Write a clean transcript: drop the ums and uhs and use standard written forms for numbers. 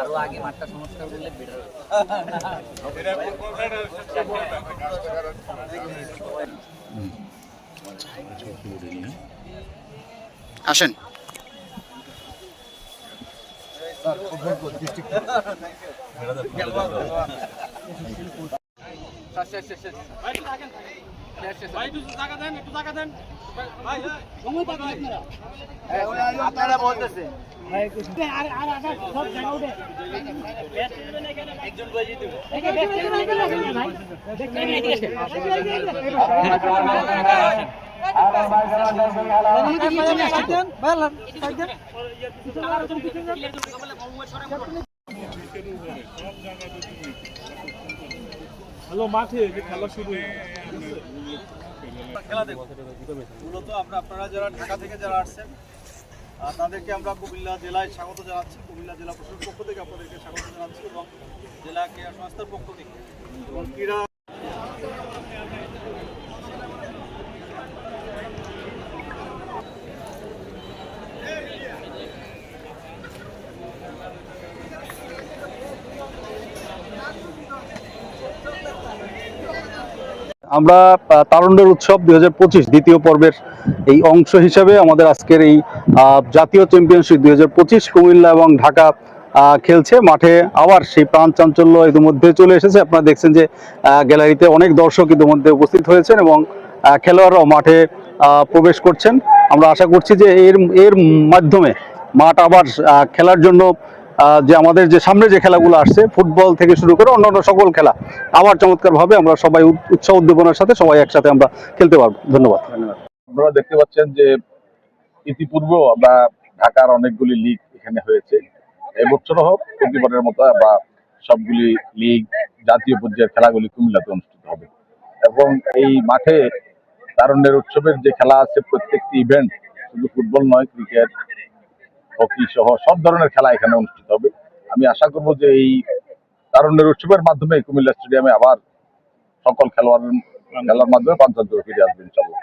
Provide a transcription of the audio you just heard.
আরো আগে মাঠটা সংস্কার করলে বেটার আসেন। আপনারা বলতেছেন হ্যালো মাঠে খেলা শুরু খেলা দেখব মূলত আপনারা যারা ঢাকা থেকে যারা আসছেন তাদেরকে আমরা কুমিল্লা জেলায় স্বাগত জানাচ্ছি। কুমিল্লা জেলা প্রশাসনের পক্ষ থেকে আপনাদেরকে স্বাগত জানাচ্ছি এবং জেলা ক্রীড়া সংস্থার পক্ষ থেকে এবং ক্রীড়া আমরা তারুণ্যের উৎসব 2025 দ্বিতীয় পর্বের এই অংশ হিসেবে আমাদের আজকের এই জাতীয় চ্যাম্পিয়নশিপ 2025 কুমিল্লা এবং ঢাকা খেলছে। মাঠে আবার সেই প্রাণ চাঞ্চল্য ইতিমধ্যে চলে এসেছে। আপনারা দেখছেন যে গ্যালারিতে অনেক দর্শক ইতিমধ্যে উপস্থিত হয়েছেন এবং খেলোয়াড়রাও মাঠে প্রবেশ করছেন। আমরা আশা করছি যে এর মাধ্যমে মাঠ আবার খেলার জন্য যে আমাদের যে সামনে যে খেলাগুলো আসছে ফুটবল থেকে শুরু করে অন্যান্য সকল খেলা আবার চমৎকারভাবে আমরা সবাই উৎসাহ উদ্দীপনার সাথে সবাই একসাথে আমরা খেলতে পারবো। ধন্যবাদ। আপনারা দেখতে পাচ্ছেন যে ইতিপূর্বেও আমরা ঢাকার অনেকগুলি লিগ এখানে হয়েছে। এবছরও হোক প্রতিবারের মতো আমরা সবগুলি লিগ জাতীয় পর্যায়ের খেলাগুলি কুমিল্লাতে অনুষ্ঠিত হবে এবং এই মাঠে তারুণ্যের উৎসবের যে খেলা আছে প্রত্যেকটি ইভেন্ট শুধু ফুটবল নয়, ক্রিকেট, হকি সহ সব ধরনের খেলা এখানে অনুষ্ঠিত হবে। আমি আশা করব যে এই তারুণ্যের উৎসবের মাধ্যমে কুমিল্লা স্টেডিয়ামে আবার সকল খেলার মাধ্যমে পাঞ্চাঞ্চল্য ফিরে আসবে ইনশাআল্লাহ।